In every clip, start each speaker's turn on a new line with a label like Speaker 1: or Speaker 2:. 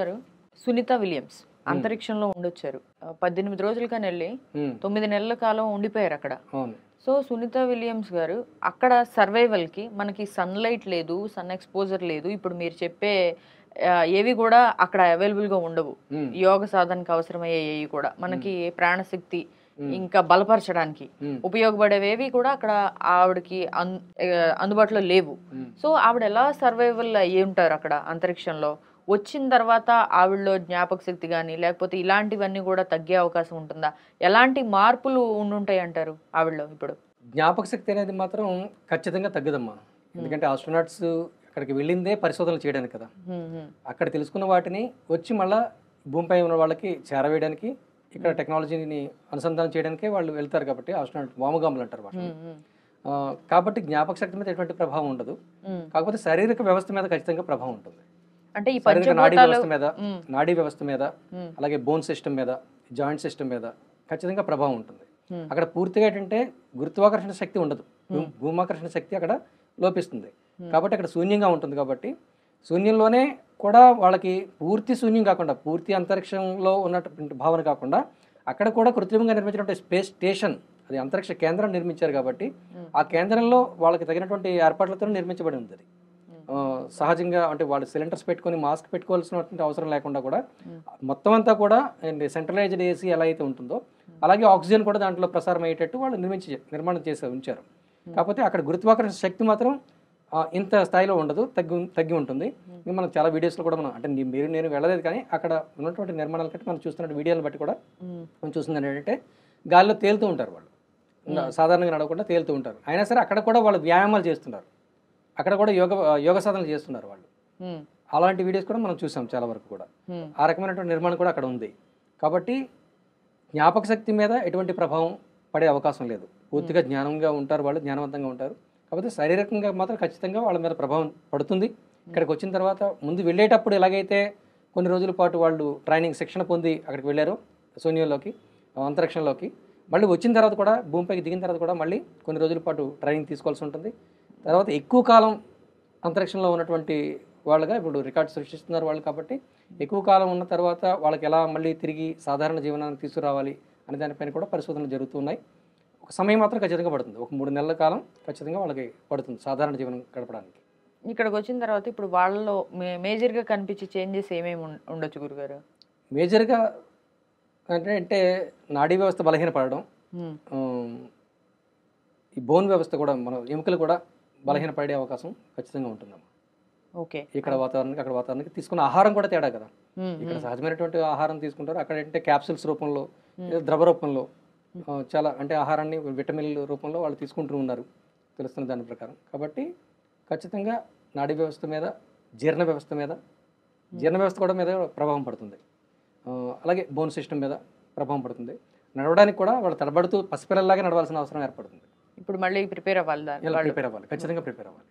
Speaker 1: గురుగారు సునీత విలియమ్స్ అంతరిక్షంలో ఉండొచ్చారు. 18 రోజులకని వెళ్ళి 9 నెలల కాలం ఉండిపోయారు అక్కడ. సో సునీత విలియమ్స్ గారు అక్కడ సర్వైవల్ కి మనకి సన్లైట్ లేదు, సన్ ఎక్స్పోజర్ లేదు, ఇప్పుడు మీరు చెప్పే ఏవి కూడా అక్కడ అవైలబుల్ గా ఉండవు. యోగ సాధనకు అవసరమయ్యేవి కూడా మనకి ప్రాణశక్తి ఇంకా బలపరచడానికి ఉపయోగపడేవేవి కూడా అక్కడ ఆవిడకి అందుబాటులో లేవు. సో ఆవిడ ఎలా సర్వైవల్ అయ్యి ఉంటారు అక్కడ అంతరిక్షంలో? వచ్చిన తర్వాత ఆవిడలో జ్ఞాపక శక్తి కానీ లేకపోతే ఇలాంటివన్నీ కూడా తగ్గే అవకాశం ఉంటుందా? ఎలాంటి మార్పులు ఉండుంటాయి అంటారు ఆవిడలో? ఇప్పుడు
Speaker 2: జ్ఞాపక శక్తి అనేది మాత్రం ఖచ్చితంగా తగ్గదమ్మా. ఎందుకంటే ఆస్ట్రోనాట్స్ అక్కడికి వెళ్ళిందే పరిశోధనలు చేయడానికి కదా. అక్కడ తెలుసుకున్న వాటిని వచ్చి మళ్ళీ భూమిపై ఉన్న వాళ్ళకి చేరవేయడానికి, ఇక్కడ టెక్నాలజీని అనుసంధానం చేయడానికే వాళ్ళు వెళ్తారు. కాబట్టి ఆస్ట్రోనాట్ వామగాములు అంటారు వాటిని. కాబట్టి జ్ఞాపక శక్తి మీద ఎటువంటి ప్రభావం ఉండదు. కాకపోతే శారీరక వ్యవస్థ మీద ఖచ్చితంగా ప్రభావం ఉంటుంది.
Speaker 1: అంటే ఈ
Speaker 2: నాడీ వ్యవస్థ మీద, నాడీ వ్యవస్థ మీద, అలాగే బోన్ సిస్టమ్ మీద, జాయింట్ సిస్టమ్ మీద ఖచ్చితంగా ప్రభావం ఉంటుంది. అక్కడ పూర్తిగా ఏంటంటే గురుత్వాకర్షణ శక్తి ఉండదు, భూమాకర్షణ శక్తి అక్కడ లోపిస్తుంది. కాబట్టి అక్కడ శూన్యంగా ఉంటుంది. కాబట్టి శూన్యంలోనే కూడా వాళ్ళకి పూర్తి శూన్యం కాకుండా, పూర్తి అంతరిక్షంలో ఉన్నటువంటి భావన కాకుండా అక్కడ కూడా కృత్రిమంగా నిర్మించినటువంటి స్పేస్ స్టేషన్, అది అంతరిక్ష కేంద్రం నిర్మించారు. కాబట్టి ఆ కేంద్రంలో వాళ్ళకి తగినటువంటి ఏర్పాట్లతో నిర్మించబడి ఉంది. అది సహజంగా అంటే వాళ్ళు సిలిండర్స్ పెట్టుకొని మాస్క్ పెట్టుకోవాల్సినటువంటి అవసరం లేకుండా కూడా మొత్తం అంతా కూడా సెంట్రలైజ్డ్ ఏసీ ఎలా అయితే ఉంటుందో అలాగే ఆక్సిజన్ కూడా దాంట్లో ప్రసారం అయ్యేటట్టు వాళ్ళు నిర్మాణం చేసి ఉంచారు. కాకపోతే అక్కడ గురుత్వాకర్షణ శక్తి మాత్రం ఇంత స్థాయిలో ఉండదు, తగ్గి ఉంటుంది. మనం చాలా వీడియోస్లో కూడా మనం అంటే నేను వెళ్ళలేదు, కానీ అక్కడ ఉన్నటువంటి నిర్మాణాల కంటే మనం చూస్తున్న వీడియోలను బట్టి కూడా మనం చూస్తుంది ఏంటంటే గాలిలో తేలుతూ ఉంటారు వాళ్ళు, సాధారణంగా నడవకుండా తేలుతూ ఉంటారు. అయినా సరే అక్కడ కూడా వాళ్ళు వ్యాయామాలు చేస్తున్నారు, అక్కడ కూడా యోగ సాధనలు చేస్తున్నారు వాళ్ళు. అలాంటి వీడియోస్ కూడా మనం చూసాం చాలా వరకు కూడా. ఆ రకమైనటువంటి నిర్మాణం కూడా అక్కడ ఉంది. కాబట్టి జ్ఞాపక శక్తి మీద ఎటువంటి ప్రభావం పడే అవకాశం లేదు. పూర్తిగా జ్ఞానంగా ఉంటారు వాళ్ళు, జ్ఞానవంతంగా ఉంటారు. కాకపోతే శారీరకంగా మాత్రం ఖచ్చితంగా వాళ్ళ మీద ప్రభావం పడుతుంది. ఇక్కడికి వచ్చిన తర్వాత ముందు వెళ్ళేటప్పుడు ఎలాగైతే కొన్ని రోజుల పాటు వాళ్ళు ట్రైనింగ్ శిక్షణ పొంది అక్కడికి వెళ్ళారు శూన్యంలోకి, అంతరిక్షంలోకి, మళ్ళీ వచ్చిన తర్వాత కూడా భూమిపైకి దిగిన తర్వాత కూడా మళ్ళీ కొన్ని రోజుల పాటు ట్రైనింగ్ తీసుకోవాల్సి ఉంటుంది. తర్వాత ఎక్కువ కాలం అంతరిక్షంలో ఉన్నటువంటి వాళ్ళుగా ఇప్పుడు రికార్డు సృష్టిస్తున్నారు వాళ్ళు. కాబట్టి ఎక్కువ కాలం ఉన్న తర్వాత వాళ్ళకి ఎలా మళ్ళీ తిరిగి సాధారణ జీవనానికి తీసుకురావాలి అనే దానిపైన కూడా పరిశోధనలు జరుగుతున్నాయి. ఒక సమయం మాత్రం ఖచ్చితంగా పడుతుంది, ఒక 3 నెలల కాలం ఖచ్చితంగా వాళ్ళకి పడుతుంది సాధారణ జీవనం గడపడానికి.
Speaker 1: ఇక్కడికి వచ్చిన తర్వాత ఇప్పుడు వాళ్ళలో మేజర్గా కనిపించే చేంజెస్ ఏమేమి ఉండొచ్చు గురుగారు?
Speaker 2: మేజర్గా అంటే నాడీ వ్యవస్థ బలహీనపడడం, ఈ బోన్ వ్యవస్థ కూడా మన ఎముకలు కూడా బలహీనపడే అవకాశం ఖచ్చితంగా ఉంటుందమ్మా.
Speaker 1: ఓకే,
Speaker 2: ఇక్కడ వాతావరణానికి అక్కడ వాతావరణానికి తీసుకున్న ఆహారం కూడా తేడా కదా. ఇక్కడ సహజమైనటువంటి ఆహారం తీసుకుంటారు, అక్కడ అంటే క్యాప్సూల్స్ రూపంలో, ద్రవ రూపంలో చాలా అంటే ఆహారాన్ని విటమిన్ల రూపంలో వాళ్ళు తీసుకుంటూ ఉన్నారు తెలుస్తున్న దాని ప్రకారం. కాబట్టి ఖచ్చితంగా నాడీ వ్యవస్థ మీద, జీర్ణ వ్యవస్థ కూడా మీద ప్రభావం పడుతుంది. అలాగే బోన్ సిస్టమ్ మీద ప్రభావం పడుతుంది. నడవడానికి కూడా వాళ్ళు తడబడుతూ పసిపిల్లల్లాగా నడవాల్సిన అవసరం ఏర్పడుతుంది.
Speaker 1: ఇప్పుడు మళ్ళీ ప్రిపేర్ అవ్వాలి,
Speaker 2: ఖచ్చితంగా ప్రిపేర్ అవ్వాలి.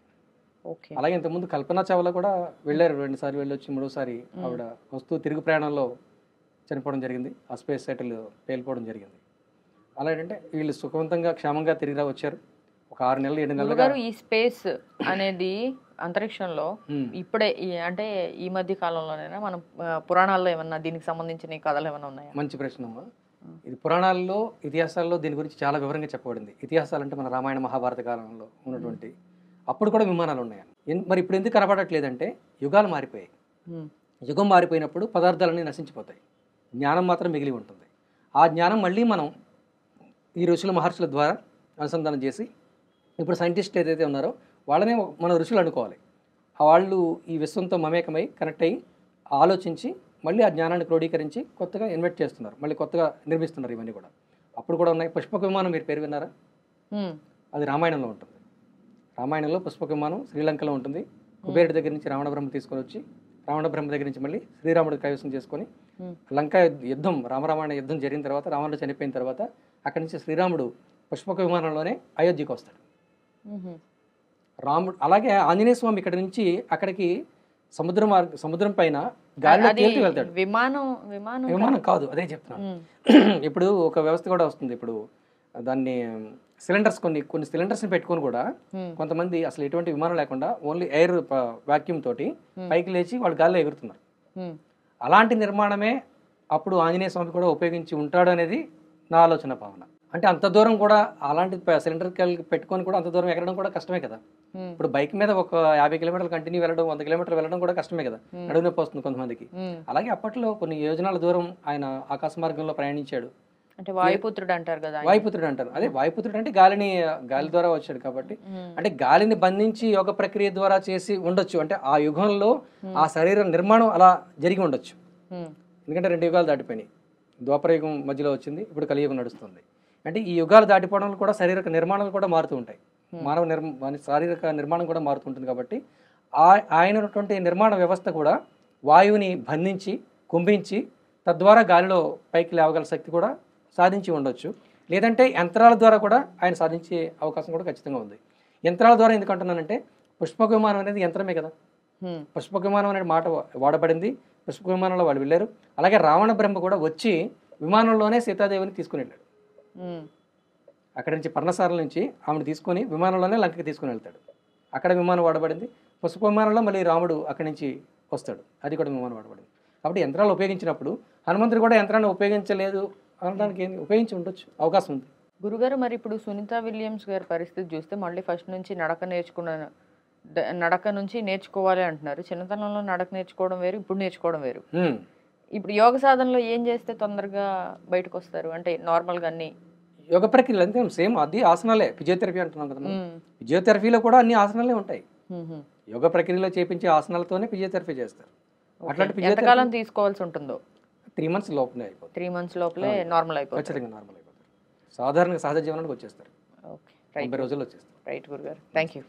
Speaker 1: ఓకే,
Speaker 2: అలాగే ఇంతకుముందు కల్పనా చావ్లా కూడా వెళ్ళారు, 2 సార్లు వెళ్ళొచ్చి 3వ సారి ఆవిడ వస్తూ తిరుగు ప్రయాణంలో చనిపోవడం జరిగింది. ఆ స్పేస్ షటిల్ పేలిపోవడం జరిగింది. అలా ఏంటంటే వీళ్ళు సుఖవంతంగా క్షేమంగా తిరిగి వచ్చారు. ఒక 6 నెలలు 7 నెలలు.
Speaker 1: ఈ స్పేస్ అనేది అంతరిక్షంలో ఇప్పుడే అంటే ఈ మధ్య కాలంలోనైనా మనం పురాణాల్లో ఏమన్నా దీనికి సంబంధించిన కథలు ఏమైనా ఉన్నాయా?
Speaker 2: మంచి ప్రశ్న అమ్మా. ఇది పురాణాల్లో, ఇతిహాసాల్లో దీని గురించి చాలా వివరంగా చెప్పబడింది. ఇతిహాసాలు అంటే మన రామాయణ మహాభారత కాలంలో ఉన్నటువంటి అప్పుడు కూడా విమానాలు ఉన్నాయి. మరి ఇప్పుడు ఎందుకు కనపడట్లేదంటే యుగాలు మారిపోయాయి. యుగం మారిపోయినప్పుడు పదార్థాలన్నీ నశించిపోతాయి, జ్ఞానం మాత్రం మిగిలి ఉంటుంది. ఆ జ్ఞానం మళ్ళీ మనం ఈ ఋషుల మహర్షుల ద్వారా అనుసంధానం చేసి ఇప్పుడు సైంటిస్టులు ఏదైతే ఉన్నారో వాళ్ళనే మన ఋషులు అనుకోవాలి. వాళ్ళు ఈ విశ్వంతో మమేకమై కనెక్ట్ అయ్యి ఆలోచించి మళ్ళీ ఆ జ్ఞానాన్ని క్రోడీకరించి కొత్తగా ఇన్వెస్ట్ చేస్తున్నారు, మళ్ళీ కొత్తగా నిర్మిస్తున్నారు. ఇవన్నీ కూడా అప్పుడు కూడా ఉన్నాయి. పుష్పక విమానం మీరు పేరు విన్నారా? అది రామాయణంలో ఉంటుంది. రామాయణంలో పుష్పక విమానం శ్రీలంకలో ఉంటుంది. కుబేరుడి దగ్గర నుంచి రావణ బ్రహ్మ తీసుకొని వచ్చి, రావణ బ్రహ్మ దగ్గర నుంచి మళ్ళీ శ్రీరాముడి కైవసం చేసుకొని లంక యుద్ధం, రామరామాయణ యుద్ధం జరిగిన తర్వాత, రావణుడు చనిపోయిన తర్వాత అక్కడి నుంచి శ్రీరాముడు పుష్పక విమానంలోనే అయోధ్యకు వస్తాడు. రాముడు అలాగే ఆంజనేయ స్వామి ఇక్కడ నుంచి అక్కడికి సముద్రం పైన గాలిలో తేలుతూ వెళ్తాడు. విమానం కాదు, అదే చెప్తున్నాను. ఇప్పుడు ఒక వ్యవస్థ కూడా వస్తుంది. ఇప్పుడు దాన్ని సిలిండర్స్ కొన్ని సిలిండర్స్ని పెట్టుకొని కూడా కొంతమంది అసలు ఎటువంటి విమానం లేకుండా ఓన్లీ ఎయిర్ వాక్యూమ్ తోటి పైకి లేచి వాళ్ళు గాలిలో ఎగురుతున్నారు. అలాంటి నిర్మాణమే అప్పుడు ఆంజనేయ స్వామి కూడా ఉపయోగించి ఉంటాడు అనేది నా ఆలోచన భావన. అంటే అంత దూరం కూడా అలాంటి సిలిండర్ పెట్టుకొని కూడా అంత దూరం ఎక్కడం కూడా కష్టమే కదా. ఇప్పుడు బైక్ మీద ఒక 50 కిలోమీటర్లు కంటిన్యూ వెళ్ళడం, 100 కిలోమీటర్లు వెళ్ళడం కూడా కష్టమే కదా, నడుము నొప్పి వస్తుంది కొంతమందికి. అలాగే అప్పట్లో కొన్ని యోజనాల దూరం ఆయన ఆకాశ మార్గంలో ప్రయాణించాడు.
Speaker 1: అంటే వాయుపుత్రుడు అంటారు కదా.
Speaker 2: వాయుపుత్రుడు అంటారు. అదే వాయుపుత్రుడు అంటే గాలి ద్వారా వచ్చాడు కాబట్టి, అంటే గాలిని బంధించి యోగ ప్రక్రియ ద్వారా చేసి ఉండొచ్చు. అంటే ఆ యుగంలో ఆ శరీర నిర్మాణం అలా జరిగి ఉండొచ్చు. ఎందుకంటే 2 యుగాలు దాటిపోయినాయి. ద్వాపర యుగం మధ్యలో వచ్చింది, ఇప్పుడు కలియుగం నడుస్తుంది. అంటే ఈ యుగాలు దాటిపోవడం కూడా శారీరక నిర్మాణాలు కూడా మారుతూ ఉంటాయి. శారీరక నిర్మాణం కూడా మారుతుంటుంది కాబట్టి ఆయనటువంటి నిర్మాణ వ్యవస్థ కూడా వాయువుని బంధించి కుంభించి తద్వారా గాలిలో పైకి లేవగల శక్తి కూడా సాధించి ఉండొచ్చు. లేదంటే యంత్రాల ద్వారా కూడా ఆయన సాధించే అవకాశం కూడా ఖచ్చితంగా ఉంది. యంత్రాల ద్వారా ఎందుకు అంటున్నానంటే పుష్పక విమానం అనేది యంత్రమే కదా. పుష్పక విమానం అనే మాట వాడబడింది, పుష్పక విమానంలో వాళ్ళు వెళ్ళారు. అలాగే రావణ బ్రహ్మ కూడా వచ్చి విమానంలోనే సీతాదేవిని తీసుకుని వెళ్ళాడు. అక్కడి నుంచి పర్ణశాల నుంచి ఆమెను తీసుకొని విమానంలోనే లంకకి తీసుకుని వెళ్తాడు. అక్కడ విమానం వాడబడింది. పుష్ప విమానంలో మళ్ళీ రాముడు అక్కడి నుంచి వస్తాడు, అది కూడా విమానం వాడబడింది. కాబట్టి యంత్రాలు ఉపయోగించినప్పుడు హనుమంతుడు కూడా యంత్రాన్ని ఉపయోగించలేదు అనడానికి ఉపయోగించి ఉండొచ్చు, అవకాశం ఉంది.
Speaker 1: గురుగారు, మరి ఇప్పుడు సునీత విలియమ్స్ గారి పరిస్థితి చూస్తే మళ్ళీ ఫస్ట్ నుంచి నడక నుంచి నేర్చుకోవాలి అంటున్నారు. చిన్నతనంలో నడక నేర్చుకోవడం వేరు, ఇప్పుడు నేర్చుకోవడం వేరు. ఇప్పుడు యోగ సాధనలో ఏం చేస్తే తొందరగా బయటకు వస్తారు? అంటే నార్మల్గా అన్ని
Speaker 2: యోగ ప్రక్రియలు అంతే సేమ్, అది ఆసనాలే. ఫిజియోథెరపీ అంటున్నాం కదా, ఫిజియోథెరపీలో కూడా అన్ని ఆసనాలే ఉంటాయి. యోగ ప్రక్రియలో చేపించే ఆసనాలతోనే ఫిజియోథెరపీ చేస్తారు. అట్లాంటి
Speaker 1: ఎంతకాలం తీసుకోవాల్సి ఉంటుందో?
Speaker 2: 3 months లోపలే అయిపోతుంది.
Speaker 1: 3 months లోపలే నార్మల్ అయిపోతుంది.
Speaker 2: ఖచ్చితంగా నార్మల్ అయిపోతారు. సాధారణంగా సహజ జీవనానికి వచ్చేస్తారు. 30 రోజుల్లో వచ్చేస్తారు.
Speaker 1: రైట్ గురుగారు, థ్యాంక్ యూ.